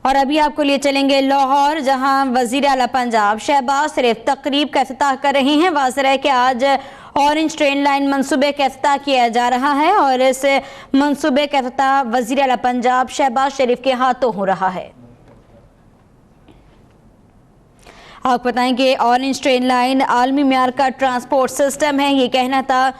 اور ابھی آپ کو لیے چلیں گے لاہور، جہاں وزیر اعلیٰ پنجاب شہباز شریف تقریب کا افتتاح کر رہے ہیں۔ واضح ہے کہ آج اورنج ٹرین لائن منصوبے کا افتتاح کیا جا رہا ہے اور اس منصوبے کا افتتاح وزیر اعلیٰ پنجاب شہباز شریف کے ہاتھوں ہو رہا ہے۔ آپ کو بتائیں کہ اورنج ٹرین لائن عالمی معیار کا ٹرانسپورٹ سسٹم ہے، یہ کہنا تھا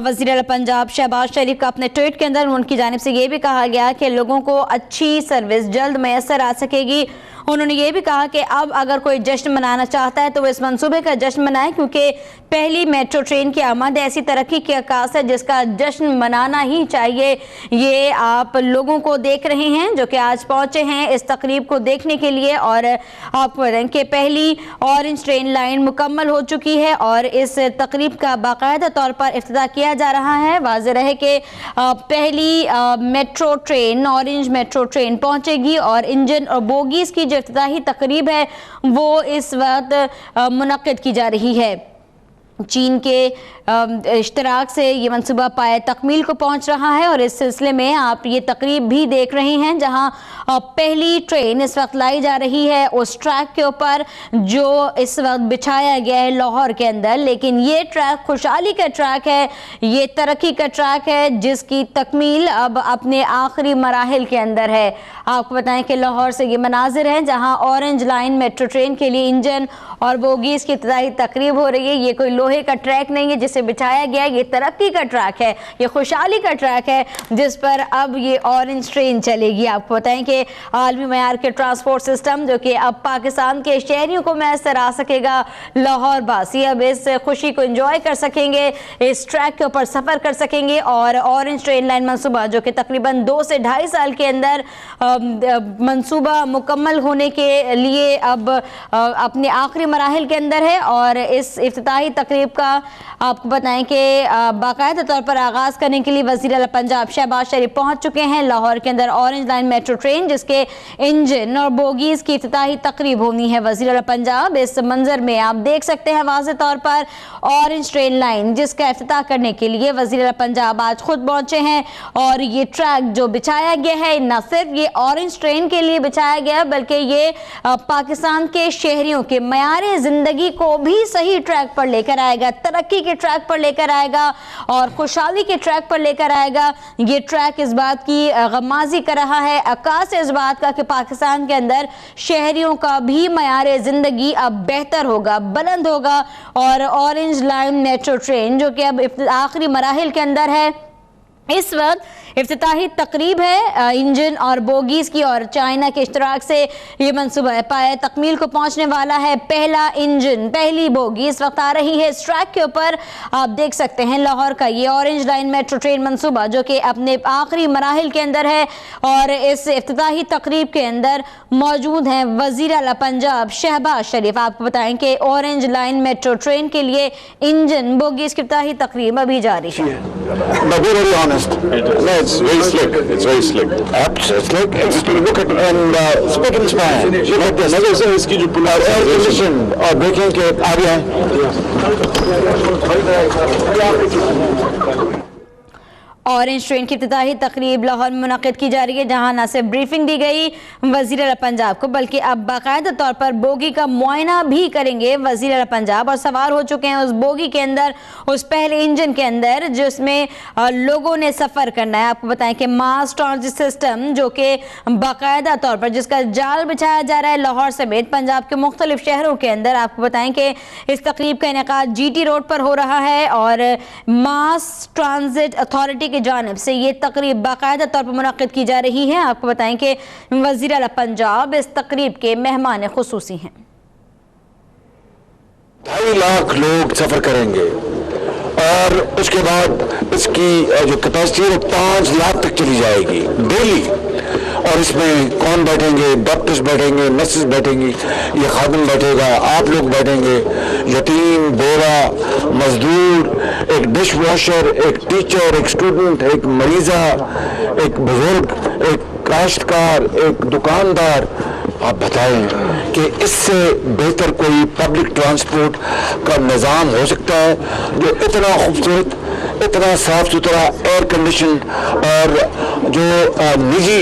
وزیر اعلیٰ پنجاب شہباز شریف کا۔ اپنے ٹویٹ کے اندر ان کی جانب سے یہ بھی کہا گیا کہ لوگوں کو اچھی سروس جلد میسر آ سکے گی۔ انہوں نے یہ بھی کہا کہ اب اگر کوئی جشن منانا چاہتا ہے تو وہ اس منصوبے کا جشن منائے، کیونکہ پہلی میٹرو ٹرین کی آمد ایسی ترقی کی عکاس ہے جس کا جشن منانا ہی چاہیے۔ یہ آپ لوگوں کو دیکھ رہے ہیں جو کہ آج پہنچے ہیں اس تقریب کو دیکھنے کے لیے، اور آپ کو بتائیں کہ پہلی اورنج ٹرین لائن مکمل ہو چکی ہے اور اس تقریب کا باقاعدہ طور پر افتتاح کیا جا رہا ہے۔ واضح رہے کہ پہلی metro train orange metro train پہنچے گی اور انجن اور بوگیز کی جو افتتاحی تقریب ہے وہ اس وقت منعقد کی جا رہی ہے۔ چین کے اشتراک سے یہ منصوبہ پائے تکمیل کو پہنچ رہا ہے اور اس سلسلے میں آپ یہ تقریب بھی دیکھ رہے ہیں جہاں پہلی ٹرین اس وقت لائی جا رہی ہے اس ٹریک کے اوپر جو اس وقت بچھایا گیا ہے لاہور کے اندر۔ لیکن یہ ٹریک خوشحالی کا ٹریک ہے، یہ ترقی کا ٹریک ہے جس کی تکمیل اب اپنے آخری مراحل کے اندر ہے۔ آپ کو بتائیں کہ لاہور سے یہ مناظر ہیں جہاں اورنج لائن میٹرو ٹرین کے لیے انجن اور بوگیز کی ابتدائی تقریب ہو رہی ہے۔ یہ کوئی لوہے کا ٹریک نہیں ہے جسے بچھایا گیا، یہ ترقی کا ٹریک ہے، یہ خوشحالی کا ٹریک ہے جس پر اب یہ اورنج ٹرین چلے گی۔ آپ کو بتائیں کہ عالمی معیار کے ٹرانسپورٹ سسٹم جو کہ اب پاکستان کے شہریوں کو میسر آ سکے گا، لاہور باسی اب اس خوشی کو انجوائے کر سکیں گے، اس ٹریک کے اوپر سفر کر سکیں گے اور اورنج ٹرین لائن منصوبہ جو کہ تقریباً 2 سے 2.5 سال کے اندر منصوبہ مکمل ہونے کے لیے اب اپنے آخری مراحل کے اندر ہے اور اس افتتاحی تقریب کا آپ کو بتائیں کہ باقاعدہ طور پر آغاز کرنے کے لیے وزیر اعلیٰ پنجاب شہباز شریف پہنچ چکے ہیں لاہور کے اندر۔ اورنج لائن میٹرو ٹرین جس کے انجن اور بوگیز کی افتتاحی تقریب ہونی ہے وزیر اعلیٰ پنجاب۔ اس منظر میں آپ دیکھ سکتے ہیں واضح طور پر اورنج ٹرین لائن جس کا افتتاح کرنے کے لیے وزیر اعلیٰ پنجاب آج خود پہنچے ہیں اور یہ ٹریک جو بچھایا گیا ہے نہ صرف یہ اورنج ٹرین کے لیے بچھایا گیا بلکہ یہ پاکستان کے شہریوں کے معیار زندگی کو بھی صحیح ٹریک پر لے کر آئے گا، ترقی کے ٹریک پر لے کر آئے گا اور خوشحالی کے ٹریک پر لے کر آئے گا۔ یہ ٹریک اس بات کی غمازی کر رہا ہے، عکاس اس بات کا کہ پاکستان کے اندر شہریوں کا بھی معیار زندگی اب بہتر ہوگا، بلند ہوگا اور اورنج لائن میٹرو ٹرین جو کہ اب آخری مراحل کے اندر ہے، اس وقت افتتاحی تقریب ہے انجن اور بوگیز کی اور چائنا کے اشتراک سے یہ منصوبہ پائے تکمیل کو پہنچنے والا ہے۔ پہلا انجن پہلی بوگی اس وقت آ رہی ہے اس ٹریک کے اوپر، آپ دیکھ سکتے ہیں لاہور کا یہ اورنج لائن میٹرو ٹرین منصوبہ جو کہ اپنے آخری مراحل کے اندر ہے اور اس افتتاحی تقریب کے اندر موجود ہیں وزیر اعلیٰ پنجاب شہباز شریف۔ آپ کو بتائیں کہ اورنج لائن میٹرو ٹرین کے لیے انجن بوگیز کی افتتاحی تقریب ابھی جاری ہے۔ It's very slick. It's very slick. Absolutely slick. Look at and speak and span. Look at this. نظر سے اس کی جو air conditioned اور دیکھیں کہ آگے ہیں۔ اورنج ٹرین کی افتتاحی تقریب لاہور میں منعقد کی جا رہی ہے جہاں نہ صرف بریفنگ دی گئی وزیر اعلیٰ پنجاب کو بلکہ اب باقاعدہ طور پر بوگی کا معائنہ بھی کریں گے وزیر اعلیٰ پنجاب اور سوار ہو چکے ہیں اس بوگی کے اندر، اس پہلے انجن کے اندر جس میں لوگوں نے سفر کرنا ہے۔ آپ کو بتائیں کہ ماس ٹرانزٹ سسٹم جو کہ باقاعدہ طور پر جس کا جال بچھایا جا رہا ہے لاہور سمیت پنجاب کے مختلف شہروں کے اندر۔ آپ کو بتائیں کہ اس تقریب کا انعقاد جی ٹی روڈ پر ہو رہا ہے اور ماس ٹرانزٹ اتھارٹی کی جانب سے یہ تقریب باقاعدہ طور پر منعقد کی جا رہی ہے۔ آپ کو بتائیں کہ وزیر اعلیٰ پنجاب اس تقریب کے مہمان خصوصی ہیں۔ 2.5 لاکھ لوگ سفر کریں گے اور اس کے بعد اس کی جو کیپیسٹی ہے وہ 5 لاکھ تک چلی جائے گی ڈیلی۔ اور اس میں کون بیٹھیں گے؟ ڈاکٹرز بیٹھیں گے، نرسز بیٹھیں گی، یہ خادم بیٹھے گا، آپ لوگ بیٹھیں گے، یتیم، بیوہ، مزدور، ایک ڈش واشر، ایک ٹیچر، ایک اسٹوڈنٹ، ایک مریضہ، ایک بزرگ، ایک کاشتکار، ایک دکاندار۔ آپ بتائیں کہ اس سے بہتر کوئی پبلک ٹرانسپورٹ کا نظام ہو سکتا ہے جو اتنا خوبصورت، اتنا صاف ستھرا، ایئر کنڈیشن اور جو نجی